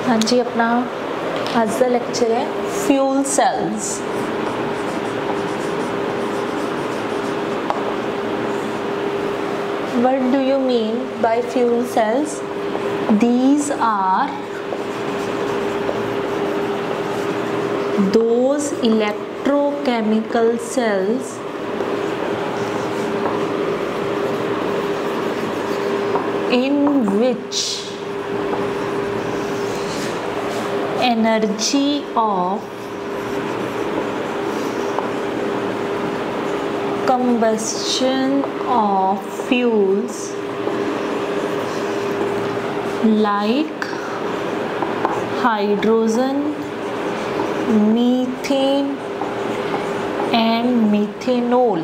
हाँ जी, अपना आज का लेक्चर है fuel cells. What do you mean by fuel cells? These are those electrochemical cells in which energy of combustion of fuels like hydrogen, methane and methanol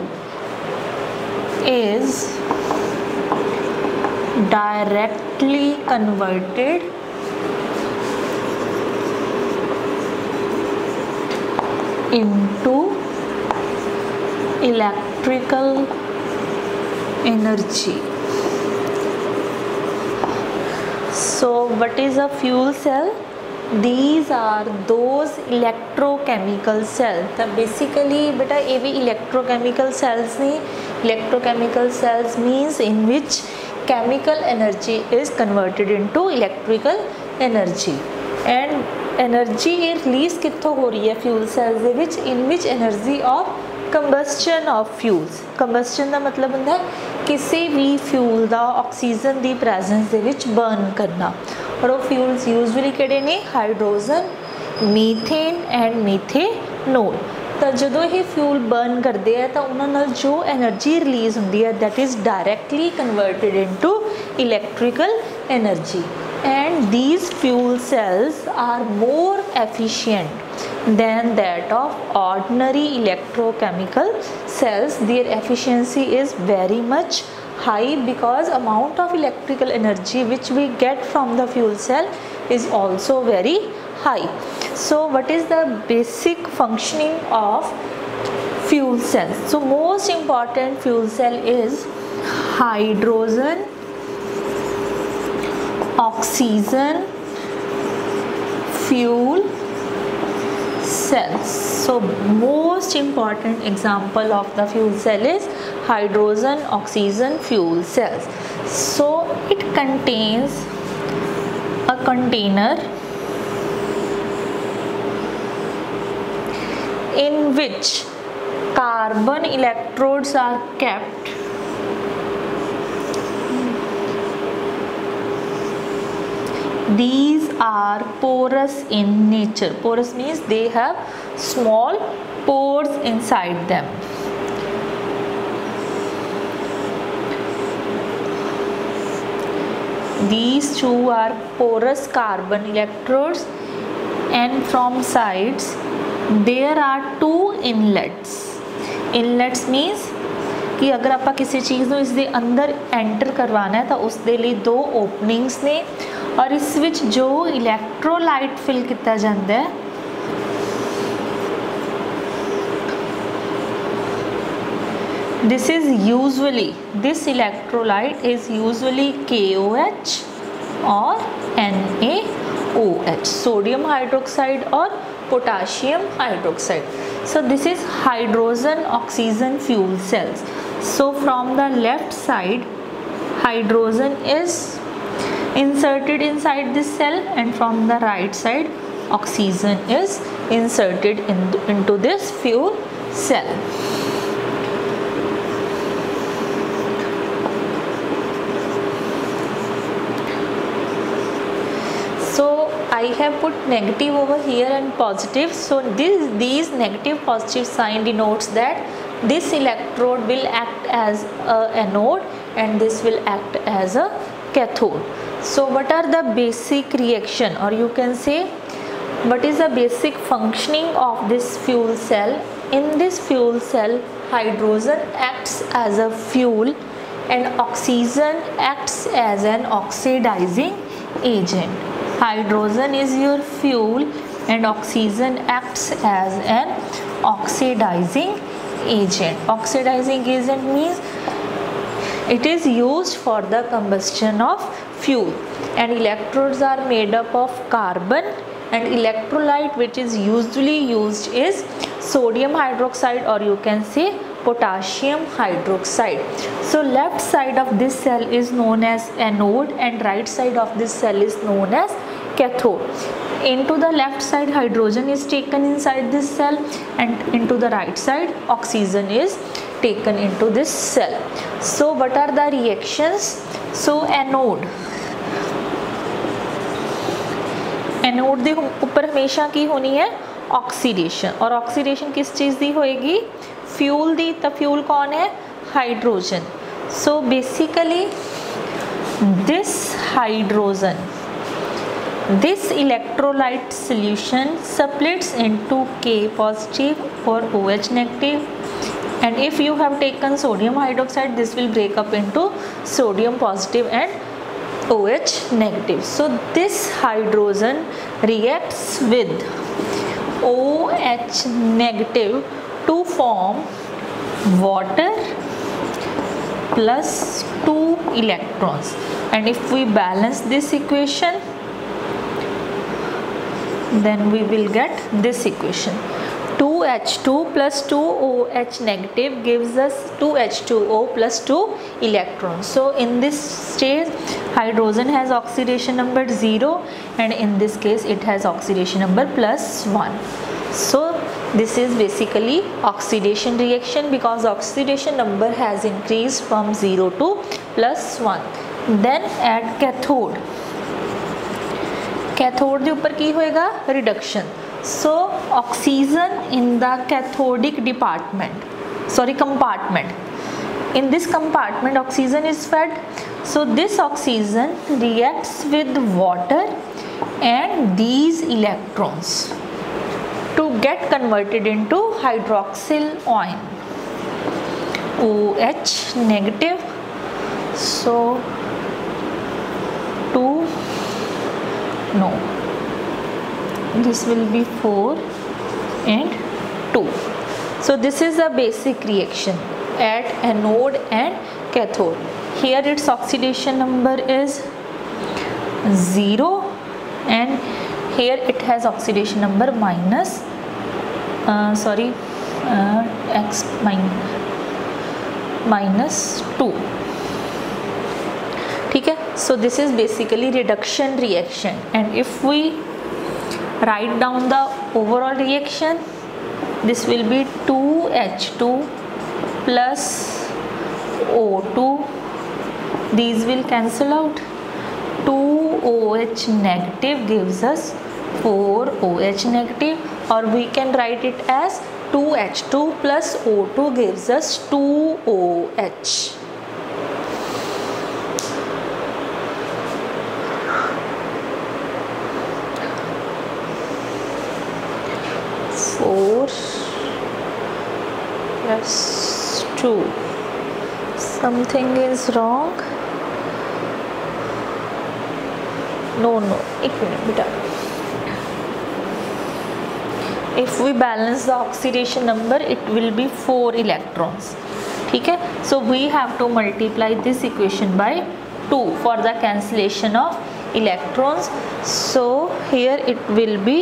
is directly converted into electrical energy. So what is a fuel cell? These are those electrochemical cells. तो basically बेटा ये भी electrochemical cells नहीं, electrochemical cells means in which chemical energy is converted into electrical energy and energy release कित्थों हो रही है fuel cells they which in which energy of combustion of fuels. combustion ਦਾ ਮਤਲਬ ਹੁੰਦਾ ਹੈ ਕਿਸੇ ਵੀ ਫਿਊਲ ਦਾ ਆਕਸੀਜਨ ਦੀ presence ਦੇ ਵਿੱਚ ਬਰਨ ਕਰਨਾ ਔਰ ਉਹ ਫਿਊਲਸ ਯੂਜੂਅਲੀ ਕਿਹੜੇ ਨੇ ਹਾਈਡਰੋਜਨ, ਮੀਥੇਨ ਐਂਡ ਮੀਥੇਨੋਲ। ਤਾਂ ਜਦੋਂ ਇਹ ਫਿਊਲ ਬਰਨ ਕਰਦੇ ਆ ਤਾਂ ਉਹਨਾਂ ਨਾਲ ਜੋ એનર્ਜੀ ਰਿਲੀਜ਼ ਹੁੰਦੀ ਹੈ that is directly converted into electrical energy and these fuel cells are more efficient than that of ordinary electrochemical cells. Their efficiency is very much high because amount of electrical energy which we get from the fuel cell is also very high. So what is the basic functioning of fuel cells? So most important fuel cell is hydrogen, oxygen fuel cells. So most important example of the fuel cell is hydrogen oxygen fuel cells. So it contains a container in which carbon electrodes are kept these are porous in nature. Porous means they have small pores inside them. These two are porous carbon electrodes and from sides there are two inlets. Inlets means कि अगर आप किसी चीज़ ਨੂੰ ਇਸ ਦੇ ਅੰਦਰ enter ਕਰਵਾਉਣਾ ਹੈ ਤਾਂ ਉਸ ਦੇ ਲਈ ਦੋ ਓਪਨਿੰਗਸ ਨੇ और इस विच जो इलैक्ट्रोलाइट फिल किया जाता है this electrolyte is usually KOH or NaOH, sodium hydroxide or potassium hydroxide. So this is hydrogen oxygen fuel cells. So from the left side hydrogen is inserted inside this cell and from the right side oxygen is inserted into this fuel cell. So I have put negative over here and positive. So these negative positive sign denotes that this electrode will act as a anode and this will act as a cathode. So what are the basic reaction or you can say what is the basic functioning of this fuel cell? In this fuel cell hydrogen acts as a fuel and oxygen acts as an oxidizing agent. Hydrogen is your fuel and oxygen acts as an oxidizing agent. Oxidizing agent means it is used for the combustion of fuel. and electrodes are made up of carbon, and electrolyte which is usually used is sodium hydroxide, or you can say potassium hydroxide. So left side of this cell is known as anode and right side of this cell is known as cathode. Into the left side hydrogen is taken inside this cell, and into the right side oxygen is taken into this cell. So what are the reactions? So anode ਦੇ ਉੱਪਰ ਹਮੇਸ਼ਾ ਕੀ ਹੋਣੀ ਹੈ oxidation, और oxidation किस चीज़ दी होएगी? Fuel दी। तो fuel कौन है? Hydrogen. So basically this hydrogen, this electrolyte solution splits into K positive or OH negative, and if you have taken sodium hydroxide, this will break up into sodium positive and OH negative. So this hydrogen reacts with OH negative to form water plus 2 electrons, and if we balance this equation, then we will get this equation. 2H2 plus 2OH negative gives us 2H2O plus 2 electrons. So in this stage hydrogen has oxidation number 0, and in this case it has oxidation number +1. So this is basically oxidation reaction, because oxidation number has increased from 0 to +1. Then at cathode, cathode के ऊपर की होएगा? Reduction. So oxygen in the cathodic department, sorry compartment, in this compartment oxygen is fed. So this oxygen reacts with water and these electrons to get converted into hydroxyl ion, OH negative. So 2, no, this will be 4 and 2. So this is a basic reaction at anode and cathode. Here its oxidation number is 0, and here it has oxidation number -2. ठीक है. So this is basically reduction reaction, and if we write down the overall reaction, this will be 2H2 plus O2, these will cancel out. 2OH negative gives us 4OH negative, or we can write it as 2H2 plus O2 gives us 2OH. +2. Something is wrong. No, एक minute बेटा. If we balance the oxidation number, it will be 4 electrons. ठीक है. So we have to multiply this equation by 2 for the cancellation of electrons. So here it will be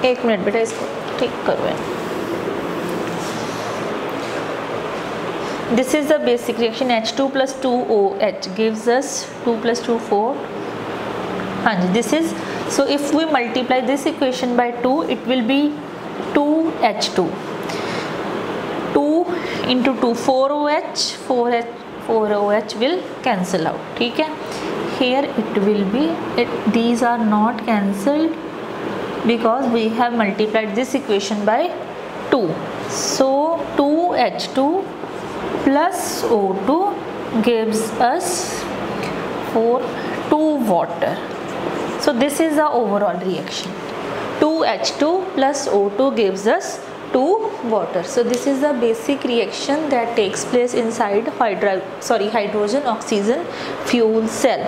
एक minute बेटा, इसको ठीक करो. This is the basic reaction. H2 plus 2OH gives us 2 plus 2 4. हाँ जी, this is, so if we multiply this equation by 2, it will be 2H2. 2 into 2 4OH, 4OH will cancel out. ठीक है. Here it will be, these are not cancelled because we have multiplied this equation by 2. So 2H2 plus O2 gives us 2 water. So this is the overall reaction. 2H2 plus O2 gives us 2 water. So this is the basic reaction that takes place inside hydrogen oxygen fuel cell.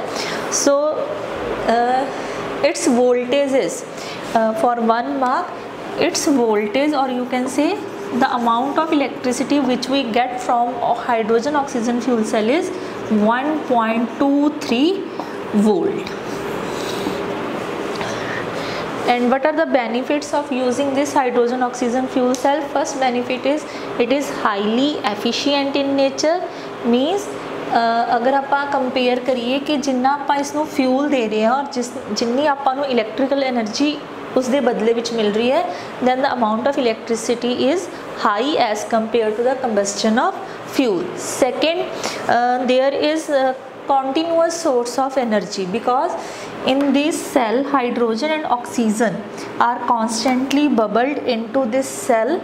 So its voltage is for 1 mark, its voltage, or you can say the amount of electricity which we get from hydrogen oxygen fuel cell is 1.23 volt. And what are the benefits of using this hydrogen oxygen fuel cell? First benefit is it is highly efficient in nature, means अगर आप compare करिए कि जिन्ना आप इसनों fuel दे रहे हैं और जिन्नी आपां इलैक्ट्रिकल एनर्जी उस दे बदले विच मिल रही है, then the amount of electricity is high as compared to the combustion of fuel. Second, there is a continuous source of energy, because in this cell hydrogen and oxygen are constantly bubbled into this cell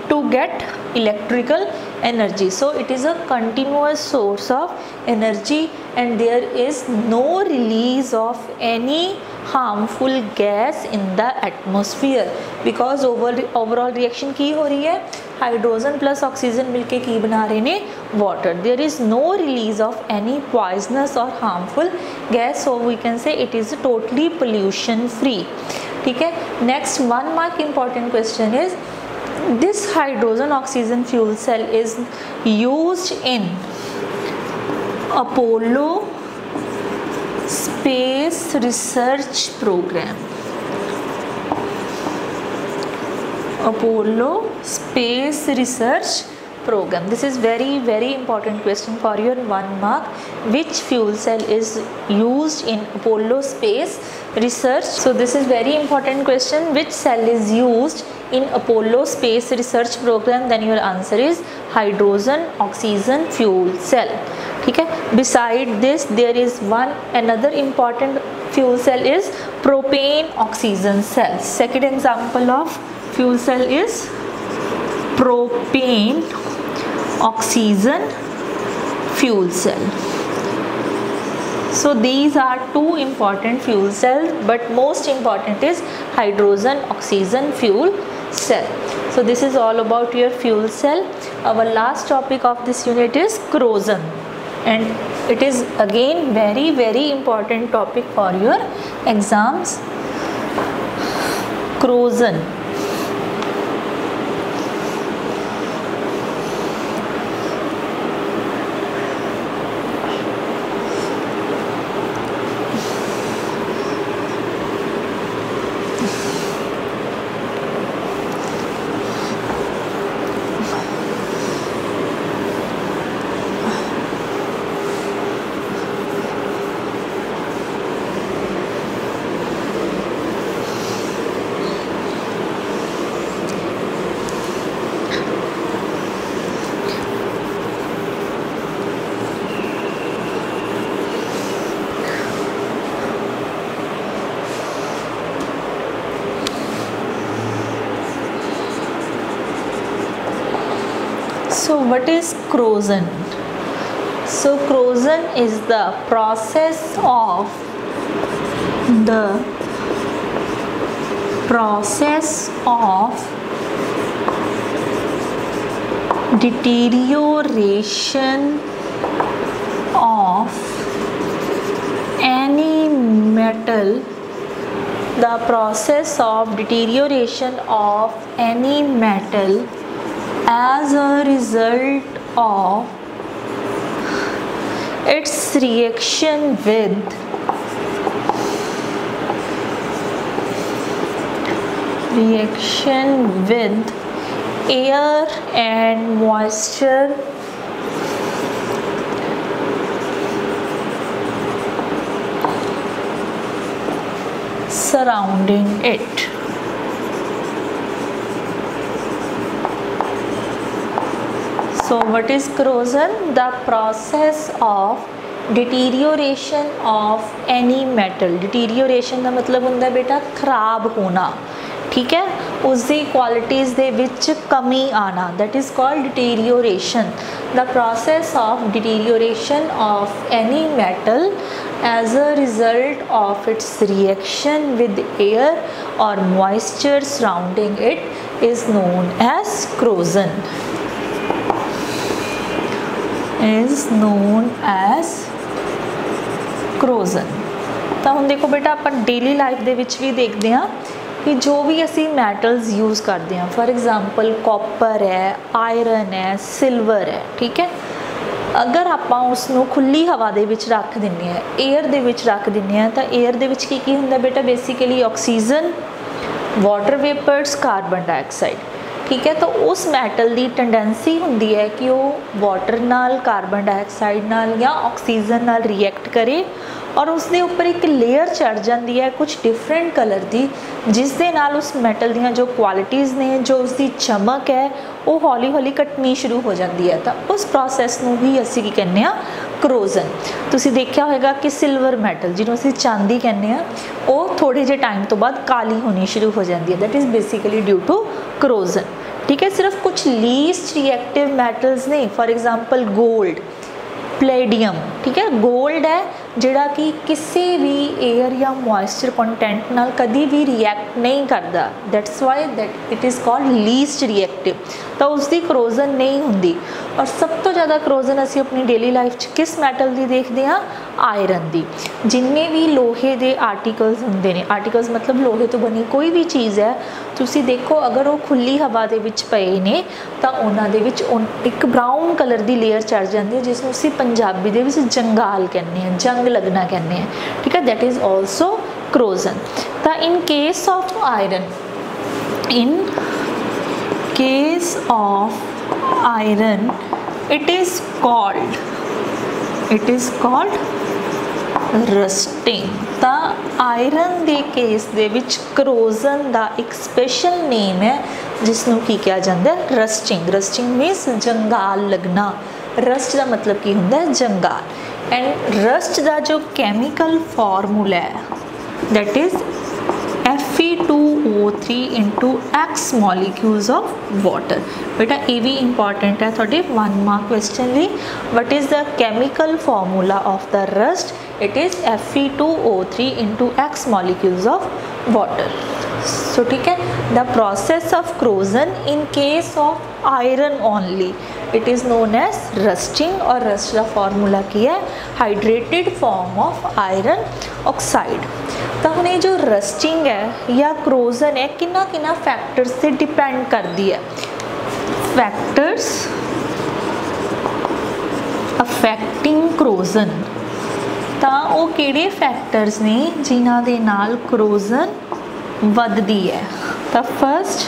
to get electrical energy. So it is a continuous source of energy, and there is no release of any harmful gas in the atmosphere, because overall reaction की हो रही है, hydrogen plus oxygen मिलके की बना रहे ने water. There is no release of any poisonous or harmful gas, so we can say it is totally pollution free. ठीक है. Next 1 mark important question is this hydrogen oxygen fuel cell is used in Apollo space research program. Apollo space research program. This is very important question for your 1 mark. Which fuel cell is used in Apollo space research? So this is very important question. Which cell is used in Apollo space research program? Then your answer is hydrogen oxygen fuel cell. ठीक है. Beside this there is another important fuel cell is propane oxygen cell. Second example of fuel cell is propane oxygen fuel cell. So these are 2 important fuel cells, but most important is hydrogen oxygen fuel cell. So this is all about your fuel cell. Our last topic of this unit is corrosion, and it is again very important topic for your exams. Corrosion. So what is corrosion? So corrosion is the process of deterioration of any metal. The process of deterioration of any metal as a result of its reaction with air and moisture surrounding it. So what is corrosion? The process of deterioration of any metal. Deterioration का मतलब होता है बेटा खराब होना. ठीक है. उसकी क्वालिटीज़ दे विच कमी आना. That is called deterioration. The process of deterioration of any metal as a result of its reaction with air or moisture surrounding it is known as corrosion. ਤਾਂ ਹੁਣ ਦੇਖੋ ਬੇਟਾ ਆਪਾਂ ਡੇਲੀ ਲਾਈਫ ਦੇ ਵਿੱਚ ਵੀ ਦੇਖਦੇ ਹਾਂ कि जो भी असी मैटल्स यूज़ करते हैं, फॉर एग्जाम्पल कॉपर है, आयरन है, सिल्वर है, ठीक है, अगर आपां उसनूं खुली हवा दे विच रख दिंदे हैं, एयर दे विच रख दिंदे हैं, तो एयर दे विच की हुंदा बेटा basically oxygen, water vapours, carbon dioxide, ठीक है। तो उस मैटल की टेंडेंसी होंदी है कि वो वाटर नाल, कार्बन डाइऑक्साइड नाल या ऑक्सीजन नाल रिएक्ट करे और उसके उपर एक लेयर चढ़ जाती है कुछ डिफरेंट कलर की, जिस दे नाल उस मैटल दियां जो क्वालिटीज़ ने, जो उसकी चमक है, वो हौली हौली कटनी शुरू हो जाती है। तो उस प्रोसैस नूं ही असीं की कहने आ करोजन। तुसीं देखिया होगा कि सिल्वर मैटल जिन्होंने असीं चांदी कहने आ, वो थोड़े जे टाइम तो बाद काली होनी शुरू हो जाती है, that is basically due to corrosion, ठीक है। सिर्फ कुछ लीस्ट रिएक्टिव मैटल्स ने, फॉर एग्जाम्पल गोल्ड, प्लेडियम, ठीक है, गोल्ड है जिहड़ा कि किसी भी एयर या मॉइस्चर कंटेंट नाल कभी भी रिएक्ट नहीं करता, that's why that it is called least reactive, तो उसकी करोजन नहीं होंदी। और सब तो ज़्यादा करोजन असी अपनी डेली लाइफ किस मैटल की देखते हैं, आयरन की। जिन्ने भी लोहे के आर्टिकल्स होंदे ने, आर्टिकल्स मतलब लोहे तो बनी कोई भी चीज़ है, तुसी देखो अगर वो खुली हवा दे विच पए ने तो उन्हां दे विच एक ब्राउन कलर की लेयर चढ़ जाती है, जिसनूं असीं पंजाबी दे विच जंगाल कहने हैं, जंग लगना कहने हैं, ठीक है, दैट इज़ ऑल्सो करोजन। तो in case of iron, in case of iron it is called rusting. तो आयरन के केस दे विच करोजन का एक स्पेशल नेम है जिसनों की कहा जाता है, रस्टिंग। रस्टिंग मीन्स जंगाल लगना, रस्ट का मतलब की होंदा है जंगाल। एंड रस्ट का जो केमिकल फॉर्मूला है that is Fe2O3 into X molecules of water. बेटा ये भी इंपॉर्टेंट है थोड़े 1 मार्क क्वेश्चन भी। What is the chemical formula of the rust? It is Fe2O3 into X molecules of water. So ठीक है, the process of corrosion in case of iron only it is known as rusting. और rust का formula की है hydrated form of iron oxide. तो हम ये जो रस्टिंग है या क्रोजन है किन्ना किन्ना फैक्टर्स से डिपेंड करती है। फैक्टर्स अफेक्टिंग क्रोजन, तो वो किहड़े फैक्टर्स ने जिन्हां दे नाल क्रोजन वधदी है। तो first,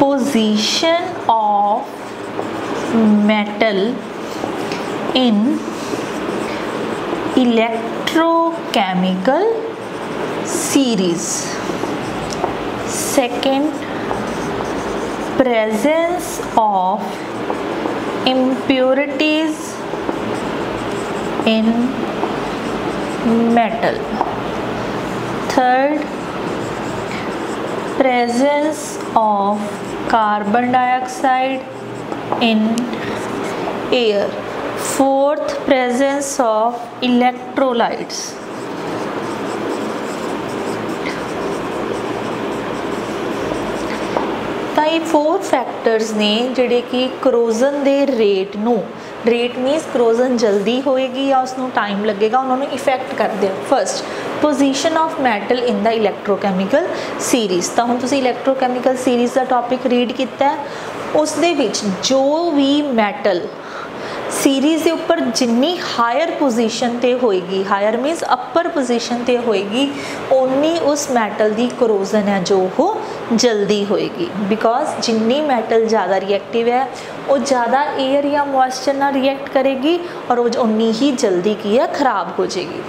position of metal in electrochemical series. Second, presence of impurities in metal. Third, presence of carbon dioxide in air. Fourth, presence of electrolytes. तो ये 4 फैक्टर्स ने जिहड़े कि क्रोजन के रेट नूं, रेट मीनस क्रोजन जल्दी होएगी या उसनूं टाइम लगेगा, उन्होंने इफेक्ट करते हैं। First, position of metal in the electrochemical series. तो हुण तुसीं इलैक्ट्रोकैमिकल सीरीज़ का टॉपिक रीड किया, उस दे विच जो भी मैटल सीरीज़ के उपर जिन्नी हायर पोजीशन ते होएगी, हायर मीनस अपर पोजीशन ते होएगी, उन्नी उस मैटल की करोजन है जो हो जल्दी होएगी। बिकॉज जिन्नी मैटल ज़्यादा रिएक्टिव है वो ज़्यादा एयर या मॉइस्चर ना रिएक्ट करेगी और वो उन्नी ही जल्दी की है खराब हो जाएगी।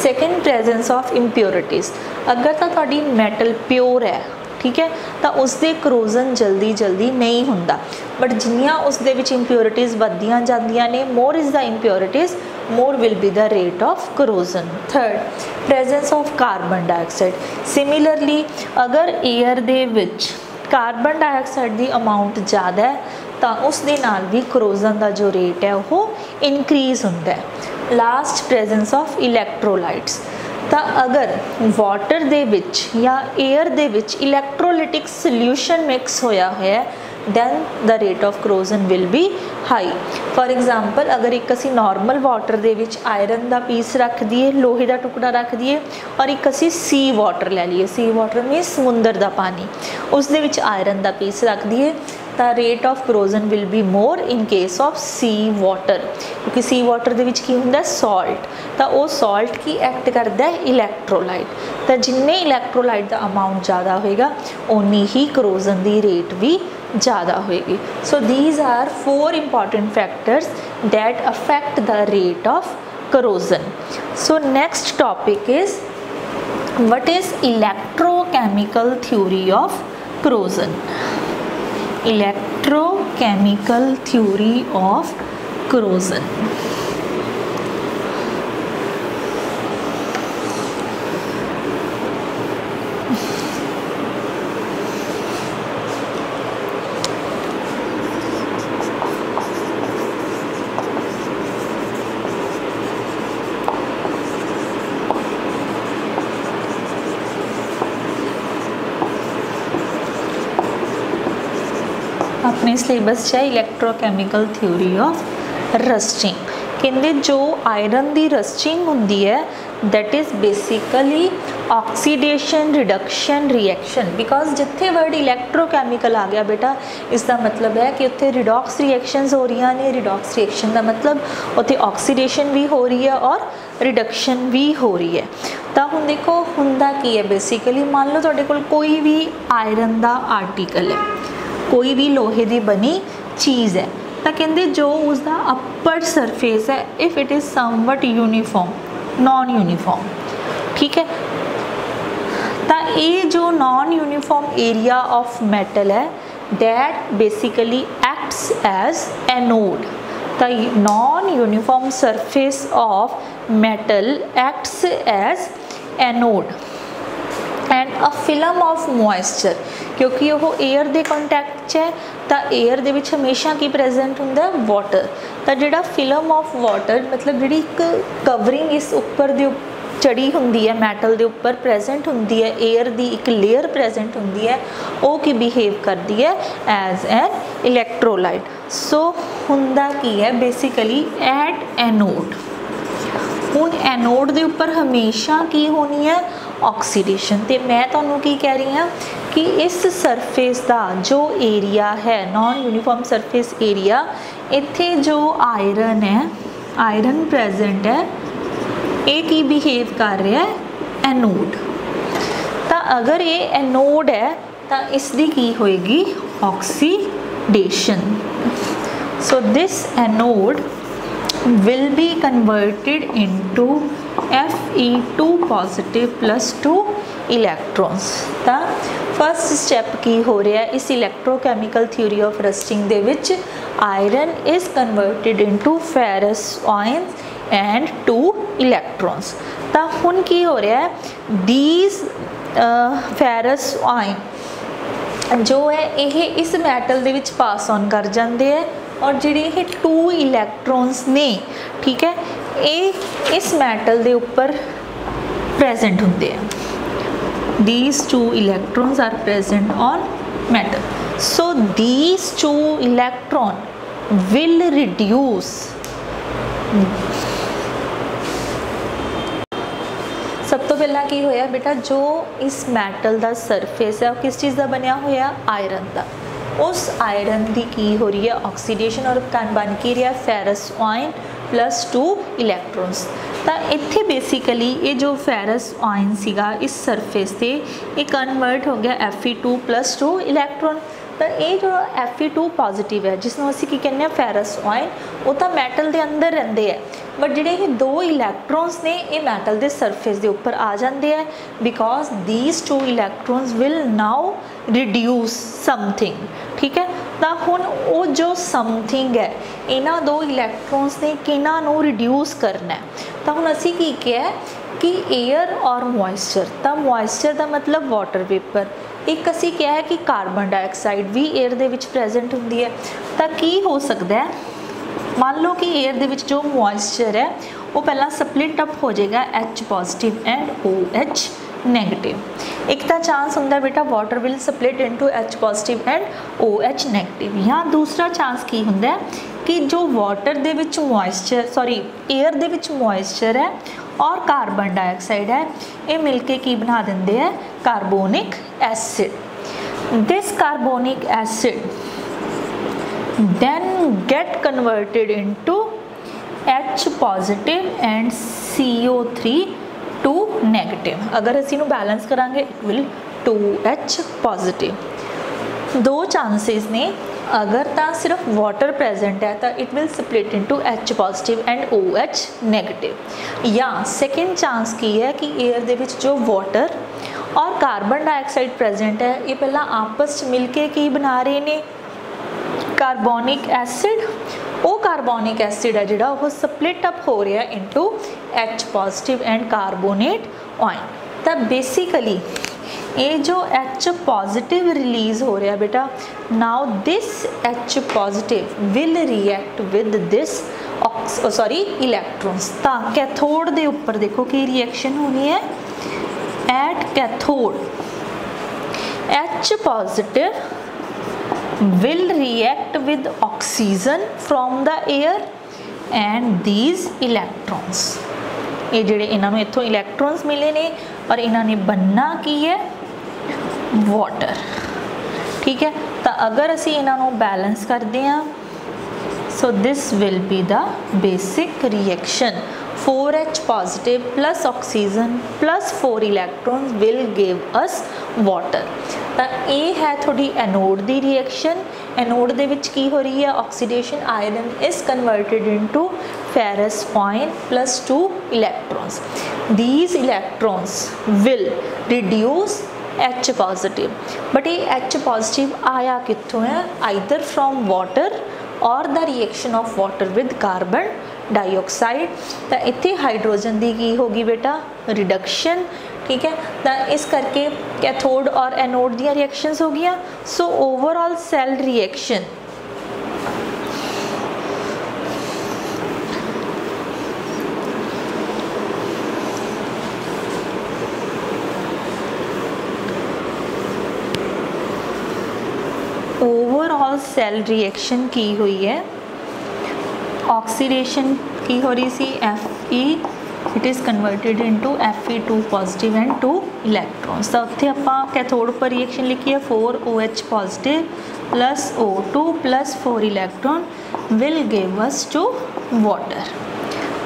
Second, presence of impurities. अगर तो थोड़ी मैटल प्योर है, ठीक है, तो उसके करोजन जल्दी नहीं होंदा, बट जिन्नियां उसदे विच इंप्योरिटीज़ वधदियां जांदियां ने, more is the impurities more will be the rate of corrosion. Third, presence of carbon dioxide. Similarly अगर एयर दे विच कार्बन डाइऑक्साइड की अमाउंट ज़्यादा है तो उस दे नाल भी करोजन का जो रेट है वो इनक्रीज़ होंदा है। Last, presence of electrolytes. तो अगर वाटर दे विच या एयर दे विच इलैक्ट्रोलिटिक सोल्यूशन मिक्स होया है then the rate of corrosion will be high. For example, अगर एक असी नॉर्मल वाटर दे विच आयरन का पीस रख दिए, लोहे का टुकड़ा रख दिए, और एक असी सी वाटर ले लीए, सी वाटर मीनस समुंदर का पानी, उस दे विच आयरन का पीस रख दिए, the rate of corrosion will be more in case of sea water, क्योंकि सी वाटर दे विच की हुंदा सॉल्ट, तो वो सॉल्ट की एक्ट करता है इलैक्ट्रोलाइट, तो जिन्ने इलैक्ट्रोलाइट का अमाउंट ज़्यादा होएगा उन्नी ही corrosion की रेट भी ज़्यादा होएगी. So these are 4 important factors that affect the rate of corrosion. So next topic is, what is electrochemical theory of corrosion? Electrochemical theory of corrosion. अपने सिलेबस च इलैक्ट्रोकैमिकल थ्योरी ऑफ रस्टिंग. कहते जो iron की rusting होंदी है that is basically oxidation reduction reaction. Because जिथे word इलैक्ट्रोकैमिकल आ गया बेटा, इसका मतलब है कि उत्थे रिडॉक्स रिएक्शनस हो रही ने. रिडॉक्स रिएक्शन का मतलब उत्थे ऑक्सीडेशन भी हो रही है और रिडक्शन भी हो रही है. तो हुण देखो हुंदा की है बेसिकली, मान लो तुहाडे कोल कोई भी आयरन का आर्टिकल है, कोई भी लोहे की बनी चीज़ है, तो कहते जो उसका अपर सरफेस है if it is somewhat uniform, non uniform, ठीक है, तो ये जो non uniform area of metal है that basically acts as anode. The non uniform surface of metal acts as anode and a film of moisture, क्योंकि वो air के contact है, तो एयर दे विच हमेशा की प्रेजेंट हुंदा वाटर. तो जिहड़ा फिल्म ऑफ वाटर मतलब जिहड़ी एक कवरिंग इस उपर दे चढ़ी हुंदी है, मैटल के उपर प्रेजेंट हुंदी है, एयर की एक लेयर प्रेजेंट हुंदी है, वो की बिहेव करती है एज एन इलैक्ट्रोलाइट. सो हुंदा की है बेसिकली एट एनोड. हुण एनोड के उपर हमेशा की होनी है ऑक्सीडेशन. तो मैं तुहानूं की कह रही हाँ कि इस सरफेस का जो एरिया है नॉन यूनीफॉर्म सरफेस एरिया, इत्थे जो आयरन है, आयरन प्रेजेंट है, ये की बिहेव कर रहा है एनोड. तो अगर ये एनोड है तो इसकी की होएगी oxidation. So this anode will be converted into Fe2 positive plus 2 electrons. तो फर्स्ट स्टैप की हो रहा है इस इलैक्ट्रोकैमिकल थ्योरी ऑफ रस्टिंग दे विच iron is converted into ferrous ions and 2 electrons. तो हुण की हो रहा है, दीज फेरस आयन जो है ये इस metal they which pass on कर जाते हैं, और जिहड़े ये 2 इलैक्ट्रॉन्स ने, ठीक है, ये इस मैटल के उपर प्रेजेंट होंगे हैं. These 2 electrons are present on metal. So these 2 electron will reduce सब तो पहला की होया बेटा, जो इस मैटल का सरफेस है वो किस चीज़ का बनया होया, आयरन का. उस आयरन की की हो रही है ऑक्सीडेशन और बन के रहा फेरस आयन प्लस 2 इलैक्ट्रॉन्स. तो इत्थे बेसिकली ये जो फेरस आयन सीगा इस सरफेस से ये कन्वर्ट हो गया Fe2 प्लस 2 इलैक्ट्रॉन. तो ये जो Fe2 पॉजिटिव है जिसनों असीं की कहने फेरस आयन, वो तो मैटल के अंदर रहिंदे है, बट जिहड़े ये 2 इलैक्ट्रॉन्स ने ये मैटल के सरफेस के उपर आ जाते हैं because these 2 electrons will now reduce something. ठीक है, तो हुण वो जो समथिंग है इन्हां 2 इलैक्ट्रॉन्स ने किन्हां नूं रिड्यूस करना है. तो हुण असीं की किया कि एयर और मॉइस्चर. तो मॉइस्चर का मतलब वाटर वेपर. एक असी क्या है कि कार्बन डाइऑक्साइड भी एयर दे विच प्रेजेंट होंदी है. तो की हो सकता है, मान लो कि एयर दे विच जो मॉइस्चर है वो पहला स्प्लिट अप हो जाएगा H positive and OH negative. एक तो चांस होंगे बेटा water will split into H positive and OH negative. या दूसरा चांस की होंगे कि जो वाटर दे विच मॉइस्चर सॉरी एयर दे विच मॉइस्चर है और कार्बन डाइऑक्साइड है, ये मिलके की बना देंगे है carbonic acid. This carbonic acid then get converted into H positive and CO3 2 negative। अगर असी नू बैलेंस करांगे इट विल 2H पॉजिटिव। दो चांसेस ने, अगर तो सिर्फ वाटर प्रेजेंट है तो it will split into H positive and OH negative. या सेकेंड चांस की है कि एयर दे विच जो वाटर और कार्बन डाइऑक्साइड प्रेजेंट है ये पहला आपस मिलके की बना रहे ने कार्बोनिक एसिड। वो कार्बोनिक एसिड है जिहड़ा वो स्प्लिट अप हो रहा है into H positive and carbonate ion. तो बेसिकली ये जो H पॉजिटिव रिलीज हो रहा है बेटा, now this H positive will react with this electrons. तो कैथोड के उपर देखो कि रिएक्शन होनी है at cathode H positive will react with oxygen from the air and these electrons। ये जिहड़े इन्होंने इत्थों इलैक्ट्रॉन्स मिले ने और इन्होंने बनना की है वाटर। ठीक है, तो अगर असी इन्हों बैलेंस करते हैं so this will be the basic reaction 4H positive plus oxygen plus 4 electrons will give us water. तो ये है थोड़ी एनोड दी रिएक्शन। एनोड दे विच की हो रही है oxidation, iron is converted into ferrous coin plus 2 electrons. These electrons will reduce H positive, but ये H पॉजिटिव आया कित्थों है, either from water or the reaction of water with carbon dioxide. तो इत्थे हाइड्रोजन की की होगी बेटा रिडक्शन। ठीक है, तो इस करके कैथोड और एनोड दी रिएक्शंस हो गई। सो ओवरऑल सेल रिएक्शन की हुई है, ऑक्सीडेशन की हो रही सी Fe, it is converted into Fe2 positive and 2 electrons. तो उत्थे आपां कैथोड पर रिएक्शन लिखी है 4OH positive plus O2 plus 4 electron will give us two water.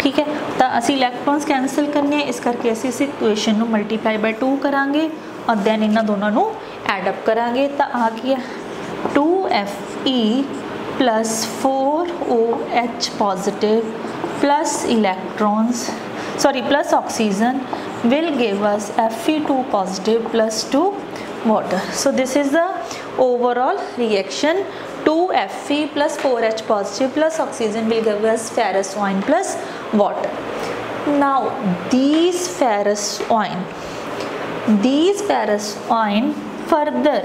ठीक है, तो असी इलैक्ट्रॉन्स कैंसल करने हैं, इस करके असी इस इक्वेशन को मल्टीप्लाई बाय 2 करांगे और दैन इन्हां दोनों को एडअप करांगे। तो आ गया 2Fe plus 4OH positive plus electrons plus oxygen will give us Fe2 positive plus 2 water. So this is the overall reaction 2Fe plus 4H positive plus oxygen will give us ferrous ion plus water. Now these ferrous ion further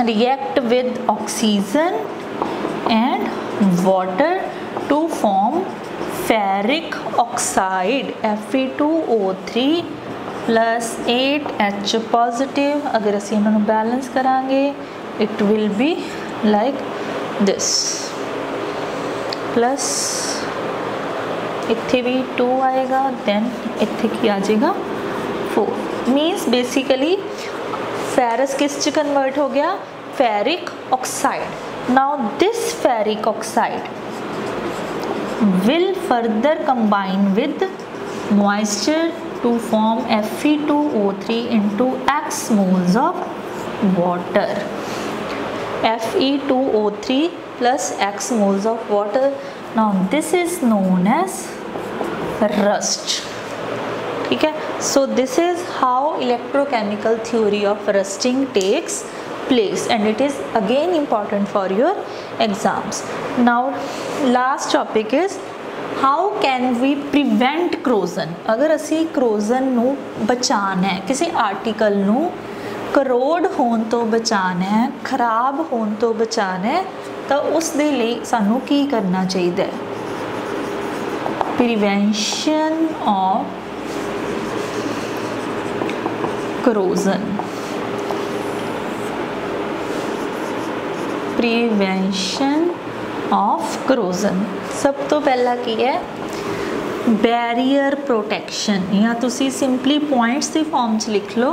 react with oxygen and water to form ferric oxide Fe2O3 plus 8H positive. अगर असी इन्होंने balance करांगे it will be like this, plus इत्थे भी 2 आएगा, then इत्थे की आ जाएगा 4। मीन्स बेसिकली फेरस किस च कन्वर्ट हो गया, ferric oxide. Now this ferric oxide will further combine with moisture to form Fe2O3 into X moles of water। Fe2O3 plus X moles of water। Now this is known as rust। ठीक है, so this is how electrochemical theory of rusting takes place and it is again important for your exams. Now last topic is how can we prevent corrosion। अगर असी corrosion नू बचाना है, किसी article नू करोड होने तो बचाना है, खराब होने तो बचाना है, तो उस दे लिए सानू की करना चाहिए, prevention of corrosion, prevention of corrosion। सब तो पहला की है बैरियर प्रोटेक्शन, या तुसी सिंपली पॉइंट्स की फॉर्म च लिख लो।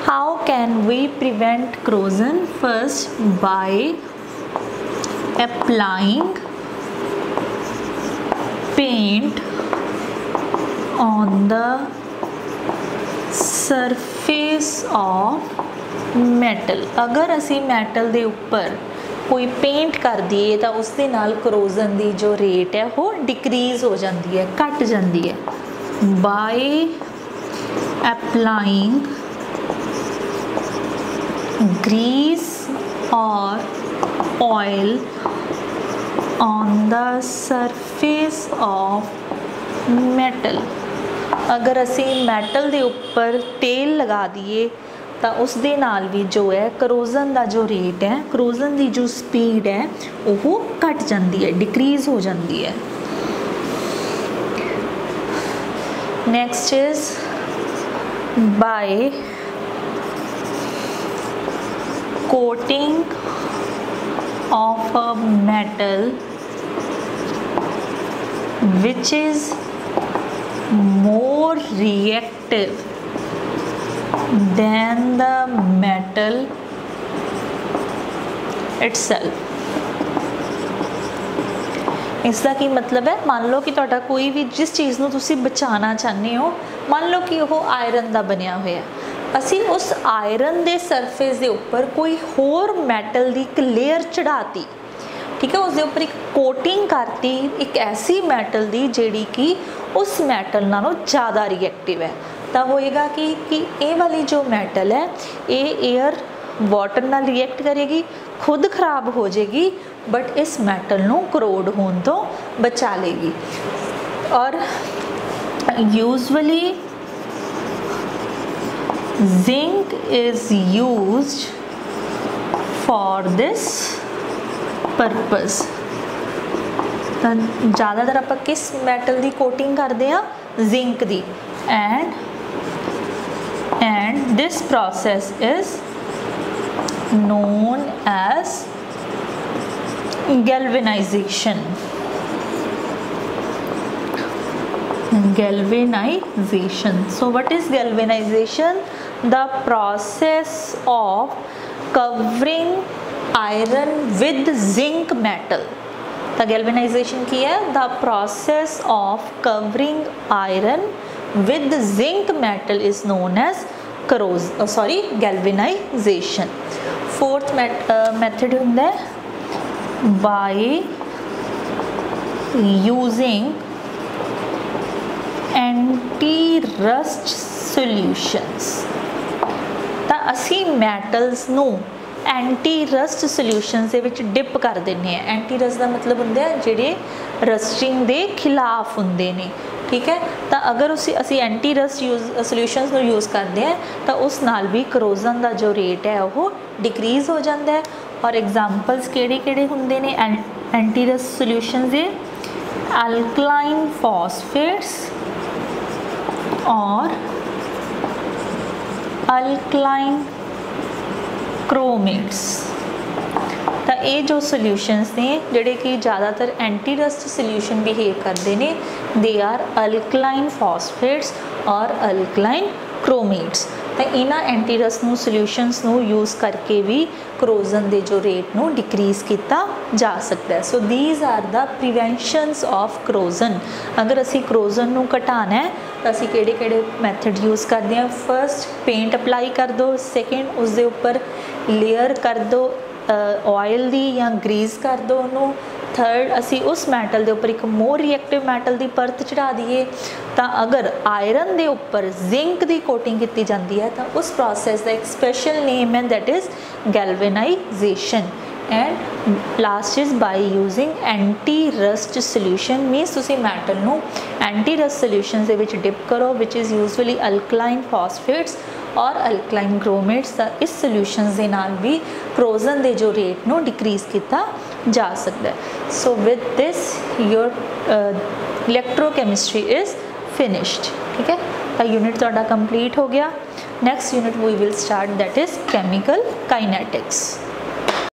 How can we prevent corrosion? First by applying paint on the surface of metal। अगर असी मैटल दे उपर कोई पेंट कर दिए तो उसके नाल corrosion दी जो रेट है वो डिक्रीज हो जाती है, घट जाती है। बाय अप्लाइंग ग्रीस और oil on the surface of metal. अगर असी मैटल दे उपर तेल लगा दिए तो उस दे नाल भी जो है corrosion का जो रेट है, corrosion की जो स्पीड है वो घट जाती है, डिक्रीज हो जाती है। Next is by coating of a metal which is more reactive than the metal itself। इसका की मतलब है, मान लो कि तुहाडा कोई भी जिस चीज़ नूं तुसी बचाना चाहते हो, मान लो कि वो आयरन का बनया होया, असी उस आयरन के सरफेस के उपर कोई होर मैटल की एक लेयर चढ़ाती, ठीक है, उसके उपर एक कोटिंग करती एक ऐसी मैटल की जिहड़ी कि उस मैटल नालों ज़्यादा रिएक्टिव है, तो होएगा कि ये वाली जो मैटल है ये एयर वाटर नाल रिएक्ट करेगी, खुद खराब हो जाएगी, बट इस मैटल नूं करोड होने तो बचा लेगी। और usually zinc is used for this purpose. ज़्यादातर आप किस मैटल की कोटिंग करते हैं? जिंक की। And this process is known as galvanization। Galvanization, so what is galvanization? The process of covering iron with zinc metal। the galvanization की है the process of covering iron with zinc metal is known as galvanization। Fourth method होंदा है by using anti-rust solutions। तो असी metals नू anti rust solutions दे विच dip कर देने हैं। एंटी रस्ट का मतलब होंदा है जिहड़े रस्टिंग के खिलाफ होंदे ने, ठीक है। तो अगर असी एंटी रस्ट सोल्यूशनस नू यूज़ करते हैं तो उस नाल भी corrosion का जो रेट है वो डिक्रीज हो जाता है। और एग्जाम्पल्स किहड़े होंदे ने एंटी रस्ट सोल्यूशनस दे? अल्कलाइन फॉस्फेट्स और अल्कलाइन क्रोमेट्स। तो ये जो सोल्यूशनस ने जिहड़े कि ज़्यादातर एंटी रस्ट सोल्यूशन बिहेव करते हैं, दे आर अल्कलाइन फॉस्फेट्स और अल्कलाइन क्रोमेट्स। तो इन्हां एंटी रस्ट सोल्यूशनस यूज़ करके भी corrosion के जो रेट नू डिक्रीज किया जा सकता है। So these are the preventions of corrosion। अगर असी corrosion नू घटाना है तो असी किहड़े मैथड यूज़ करते हैं? फर्स्ट पेंट अप्लाई कर दो, सैकेंड उसके उपर लेयर कर दो ऑयल दी या ग्रीस कर दो उन्होंने, थर्ड असी उस मैटल के उपर एक मोर रिएक्टिव मैटल की परत चढ़ा दीए। तो अगर आयरन के उपर जिंक की कोटिंग की जाती है तो उस प्रोसैस का एक स्पैशल नेम है, that is galvanisation. And last is by using anti rust solution, मीनस तुसी मैटल नू एंटी रस्ट सोल्यूशन दे विच डिप करो, which is usually alkaline phosphates और अल्कलाइन क्रोमेट्स। इस सोल्यूशन के नाल भी corrosion के जो रेट नू डिक्रीज किया जा सकता है। So with this your electrochemistry is finished, ठीक है। का यूनिट तुहाडा कंप्लीट हो गया। Next unit we will start that is chemical काइनैटिक्स।